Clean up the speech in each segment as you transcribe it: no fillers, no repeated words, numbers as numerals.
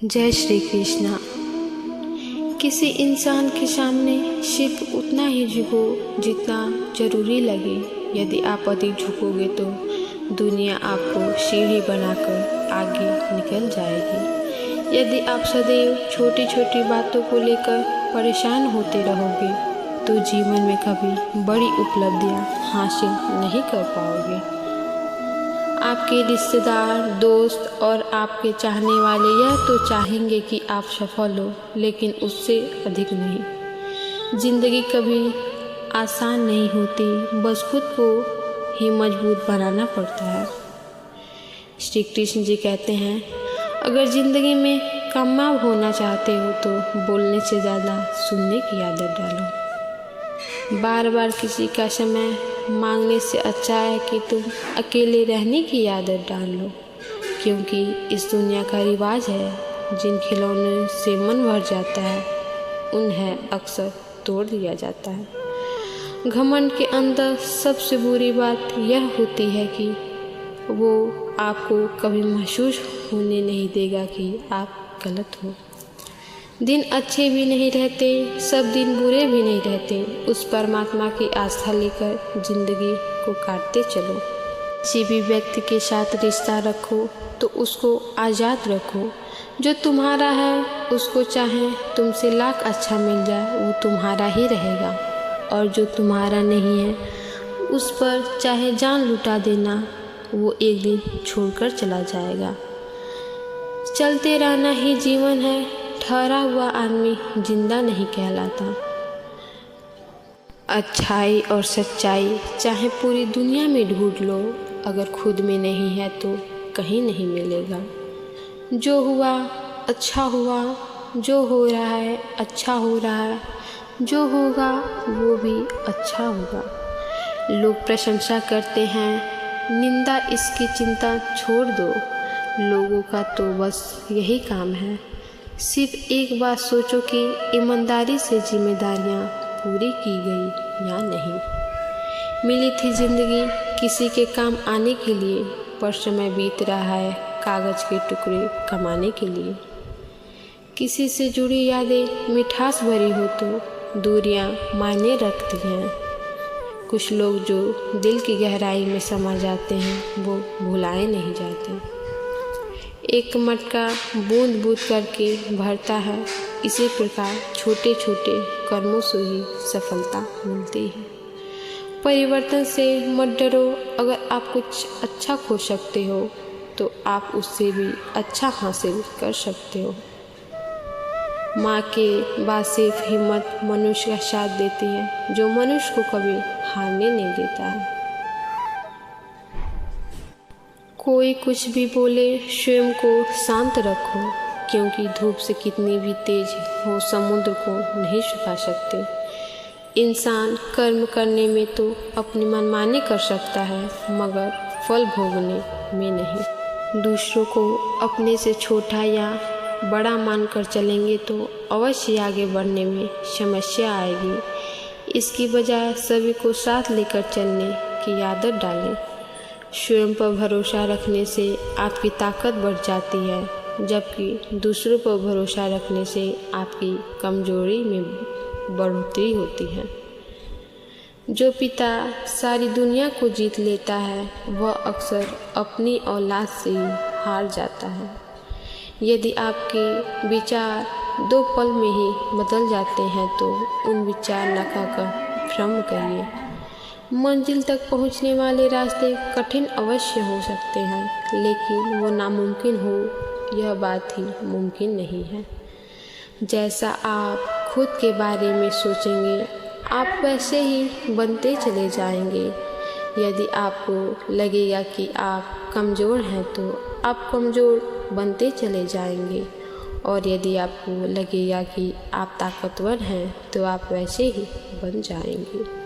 जय श्री कृष्णा। किसी इंसान के सामने सिर्फ उतना ही झुको जितना जरूरी लगे। यदि आप अधिक झुकोगे तो दुनिया आपको सीढ़ी बनाकर आगे निकल जाएगी। यदि आप सदैव छोटी छोटी बातों को लेकर परेशान होते रहोगे तो जीवन में कभी बड़ी उपलब्धियां हासिल नहीं कर पाओगे। आपके रिश्तेदार, दोस्त और आपके चाहने वाले यह तो चाहेंगे कि आप सफल हो, लेकिन उससे अधिक नहीं। जिंदगी कभी आसान नहीं होती, बस खुद को ही मजबूत बनाना पड़ता है। श्री कृष्ण जी कहते हैं, अगर ज़िंदगी में कामयाब होना चाहते हो तो बोलने से ज़्यादा सुनने की आदत डालो। बार बार किसी का समय मांगने से अच्छा है कि तुम अकेले रहने की आदत डाल लो, क्योंकि इस दुनिया का रिवाज है, जिन खिलौनों से मन भर जाता है उन्हें अक्सर तोड़ दिया जाता है। घमंड के अंदर सबसे बुरी बात यह होती है कि वो आपको कभी महसूस होने नहीं देगा कि आप गलत हो। दिन अच्छे भी नहीं रहते, सब दिन बुरे भी नहीं रहते। उस परमात्मा की आस्था लेकर जिंदगी को काटते चलो। किसी भी व्यक्ति के साथ रिश्ता रखो तो उसको आज़ाद रखो। जो तुम्हारा है उसको चाहे तुमसे लाख अच्छा मिल जाए, वो तुम्हारा ही रहेगा। और जो तुम्हारा नहीं है उस पर चाहे जान लुटा देना, वो एक दिन छोड़कर चला जाएगा। चलते रहना ही जीवन है, ठहरा हुआ आदमी जिंदा नहीं कहलाता। अच्छाई और सच्चाई चाहे पूरी दुनिया में ढूंढ लो, अगर खुद में नहीं है तो कहीं नहीं मिलेगा। जो हुआ अच्छा हुआ, जो हो रहा है अच्छा हो रहा है, जो होगा वो भी अच्छा होगा। लोग प्रशंसा करते हैं, निंदा इसकी चिंता छोड़ दो। लोगों का तो बस यही काम है। सिर्फ एक बात सोचो कि ईमानदारी से जिम्मेदारियां पूरी की गई या नहीं। मिली थी जिंदगी किसी के काम आने के लिए, पर समय बीत रहा है कागज़ के टुकड़े कमाने के लिए। किसी से जुड़ी यादें मिठास भरी हो तो दूरियां मायने रखती हैं। कुछ लोग जो दिल की गहराई में समा जाते हैं वो भुलाए नहीं जाते। एक मटका बूंद बूंद करके भरता है, इसी प्रकार छोटे छोटे कर्मों से ही सफलता मिलती है। परिवर्तन से मत डरो। अगर आप कुछ अच्छा खो सकते हो तो आप उससे भी अच्छा हासिल कर सकते हो। माँ के बाद सिर्फ हिम्मत मनुष्य का साथ देती है, जो मनुष्य को कभी हारने नहीं देता है। कोई कुछ भी बोले, स्वयं को शांत रखो, क्योंकि धूप से कितनी भी तेज हो समुद्र को नहीं सुखा सकते। इंसान कर्म करने में तो अपनी मनमानी कर सकता है, मगर फल भोगने में नहीं। दूसरों को अपने से छोटा या बड़ा मानकर चलेंगे तो अवश्य आगे बढ़ने में समस्या आएगी। इसकी बजाय सभी को साथ लेकर चलने की आदत डालें। स्वयं पर भरोसा रखने से आपकी ताकत बढ़ जाती है, जबकि दूसरों पर भरोसा रखने से आपकी कमजोरी में बढ़ोतरी होती है। जो पिता सारी दुनिया को जीत लेता है वह अक्सर अपनी औलाद से ही हार जाता है। यदि आपके विचार 2 पल में ही बदल जाते हैं तो उन विचार नका का भ्रम करिए। मंजिल तक पहुंचने वाले रास्ते कठिन अवश्य हो सकते हैं, लेकिन वो नामुमकिन हो यह बात ही मुमकिन नहीं है। जैसा आप खुद के बारे में सोचेंगे आप वैसे ही बनते चले जाएंगे। यदि आपको लगेगा कि आप कमज़ोर हैं तो आप कमज़ोर बनते चले जाएंगे, और यदि आपको लगेगा कि आप ताकतवर हैं तो आप वैसे ही बन जाएंगे।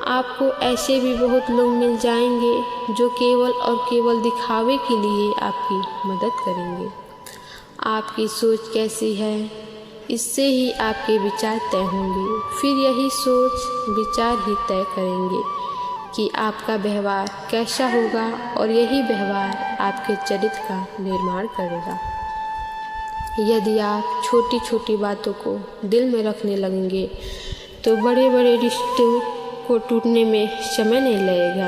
आपको ऐसे भी बहुत लोग मिल जाएंगे जो केवल और केवल दिखावे के लिए आपकी मदद करेंगे। आपकी सोच कैसी है, इससे ही आपके विचार तय होंगे। फिर यही सोच विचार ही तय करेंगे कि आपका व्यवहार कैसा होगा, और यही व्यवहार आपके चरित्र का निर्माण करेगा। यदि आप छोटी छोटी बातों को दिल में रखने लगेंगे तो बड़े बड़े रिश्तों को टूटने में समय नहीं लगेगा।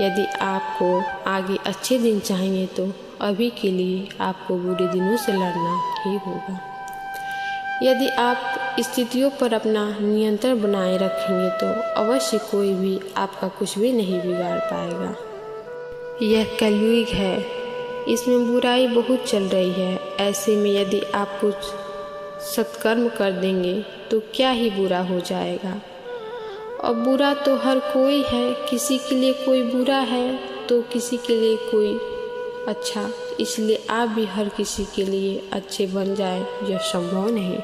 यदि आपको आगे अच्छे दिन चाहिए तो अभी के लिए आपको बुरे दिनों से लड़ना ही होगा। यदि आप स्थितियों पर अपना नियंत्रण बनाए रखेंगे तो अवश्य कोई भी आपका कुछ भी नहीं बिगाड़ पाएगा। यह कलयुग है, इसमें बुराई बहुत चल रही है। ऐसे में यदि आप कुछ सत्कर्म कर देंगे तो क्या ही बुरा हो जाएगा। और बुरा तो हर कोई है, किसी के लिए कोई बुरा है तो किसी के लिए कोई अच्छा, इसलिए आप भी हर किसी के लिए अच्छे बन जाए यह संभव नहीं।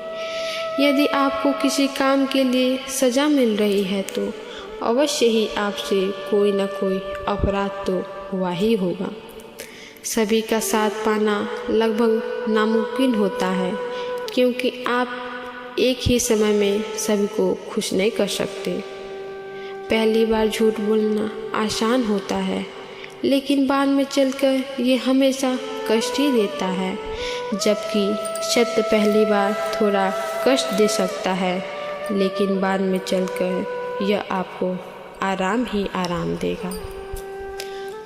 यदि आपको किसी काम के लिए सज़ा मिल रही है तो अवश्य ही आपसे कोई न कोई अपराध तो हुआ ही होगा। सभी का साथ पाना लगभग नामुमकिन होता है, क्योंकि आप एक ही समय में सभी को खुश नहीं कर सकते। पहली बार झूठ बोलना आसान होता है, लेकिन बाद में चलकर ये हमेशा कष्ट ही देता है। जबकि सत्य पहली बार थोड़ा कष्ट दे सकता है, लेकिन बाद में चलकर यह आपको आराम ही आराम देगा।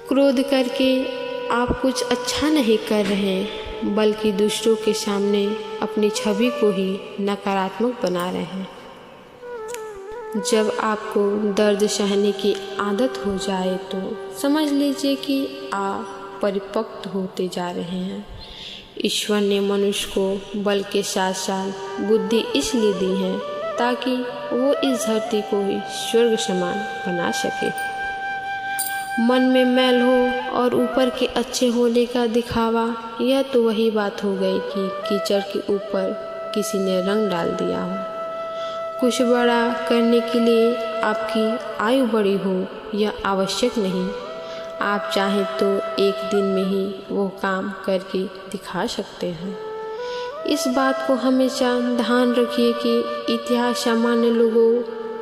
क्रोध करके आप कुछ अच्छा नहीं कर रहे, बल्कि दूसरों के सामने अपनी छवि को ही नकारात्मक बना रहे हैं। जब आपको दर्द सहने की आदत हो जाए तो समझ लीजिए कि आप परिपक्व होते जा रहे हैं। ईश्वर ने मनुष्य को बल के साथ साथ बुद्धि इसलिए दी है ताकि वो इस धरती को ही स्वर्ग समान बना सके। मन में मैल हो और ऊपर के अच्छे होने का दिखावा, यह तो वही बात हो गई कि कीचड़ के ऊपर किसी ने रंग डाल दिया हो। कुछ बड़ा करने के लिए आपकी आयु बड़ी हो यह आवश्यक नहीं। आप चाहें तो एक दिन में ही वो काम करके दिखा सकते हैं। इस बात को हमेशा ध्यान रखिए कि इतिहास सामान्य लोगों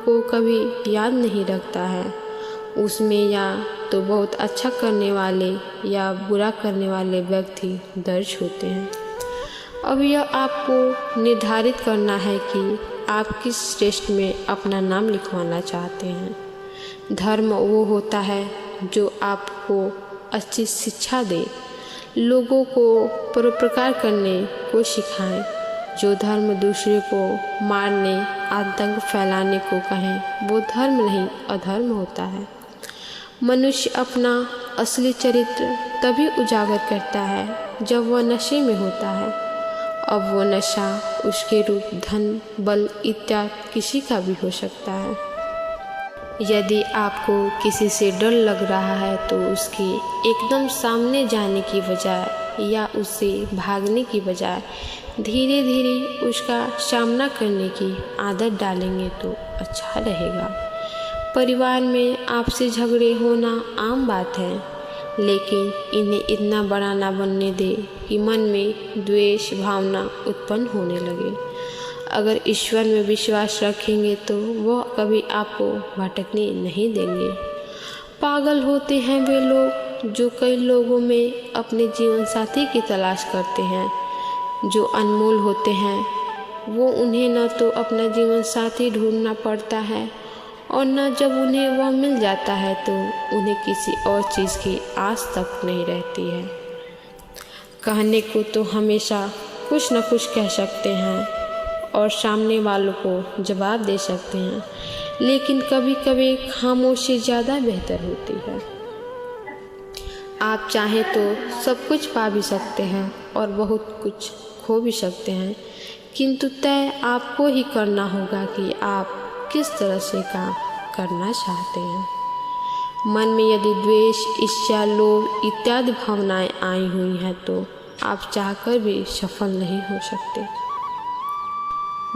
को कभी याद नहीं रखता है। उसमें या तो बहुत अच्छा करने वाले या बुरा करने वाले व्यक्ति दर्ज होते हैं। अब यह आपको निर्धारित करना है कि आप किस श्रेष्ठ में अपना नाम लिखवाना चाहते हैं। धर्म वो होता है जो आपको अच्छी शिक्षा दे, लोगों को परोपकार करने को सिखाएं। जो धर्म दूसरे को मारने, आतंक फैलाने को कहें, वो धर्म नहीं अधर्म होता है। मनुष्य अपना असली चरित्र तभी उजागर करता है जब वह नशे में होता है। अब वो नशा उसके रूप धन, बल इत्यादि किसी का भी हो सकता है। यदि आपको किसी से डर लग रहा है तो उसके एकदम सामने जाने की बजाय या उससे भागने की बजाय धीरे धीरे उसका सामना करने की आदत डालेंगे तो अच्छा रहेगा। परिवार में आपसे झगड़े होना आम बात है, लेकिन इन्हें इतना बड़ा ना बनने दे कि मन में द्वेष भावना उत्पन्न होने लगे। अगर ईश्वर में विश्वास रखेंगे तो वह कभी आपको भटकने नहीं देंगे। पागल होते हैं वे लोग जो कई लोगों में अपने जीवन साथी की तलाश करते हैं। जो अनमोल होते हैं वो उन्हें न तो अपना जीवन साथी ढूंढना पड़ता है और न जब उन्हें वह मिल जाता है तो उन्हें किसी और चीज़ की आस तक नहीं रहती है। कहने को तो हमेशा कुछ न कुछ कह सकते हैं और सामने वालों को जवाब दे सकते हैं, लेकिन कभी कभी खामोशी ज़्यादा बेहतर होती है। आप चाहें तो सब कुछ पा भी सकते हैं और बहुत कुछ खो भी सकते हैं, किंतु तय आपको ही करना होगा कि आप किस तरह से काम करना चाहते हैं। मन में यदि द्वेष, ईर्ष्या, लोभ इत्यादि भावनाएं आई हुई हैं तो आप चाहकर भी सफल नहीं हो सकते।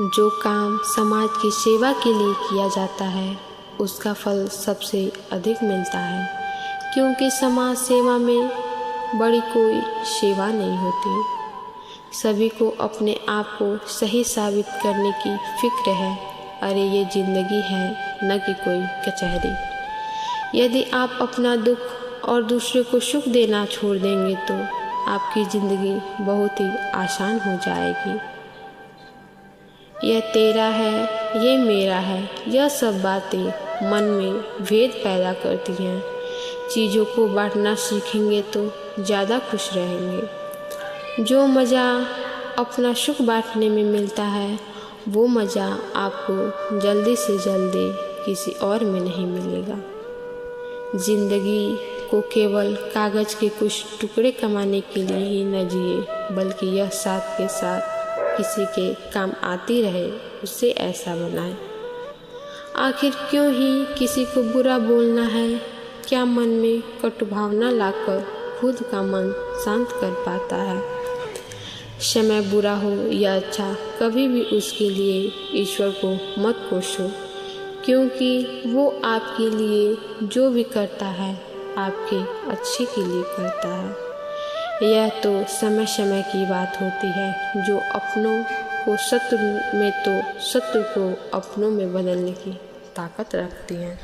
जो काम समाज की सेवा के लिए किया जाता है उसका फल सबसे अधिक मिलता है, क्योंकि समाज सेवा में बड़ी कोई सेवा नहीं होती। सभी को अपने आप को सही साबित करने की फिक्र है। अरे ये ज़िंदगी है, न कि कोई कचहरी। यदि आप अपना दुख और दूसरे को सुख देना छोड़ देंगे तो आपकी ज़िंदगी बहुत ही आसान हो जाएगी। यह तेरा है, ये मेरा है, यह सब बातें मन में भेद पैदा करती हैं। चीज़ों को बांटना सीखेंगे तो ज़्यादा खुश रहेंगे। जो मज़ा अपना सुख बांटने में मिलता है, वो मज़ा आपको जल्दी से जल्दी किसी और में नहीं मिलेगा। ज़िंदगी को केवल कागज़ के कुछ टुकड़े कमाने के लिए ही न जिए, बल्कि यह साथ के साथ किसी के काम आती रहे, उसे ऐसा बनाए। आखिर क्यों ही किसी को बुरा बोलना है? क्या मन में कटु भावना लाकर खुद का मन शांत कर पाता है? समय बुरा हो या अच्छा, कभी भी उसके लिए ईश्वर को मत कोसो, क्योंकि वो आपके लिए जो भी करता है आपके अच्छे के लिए करता है। यह तो समय समय की बात होती है। जो अपनों को शत्रु में तो शत्रु को अपनों में बदलने की ताकत रखती हैं।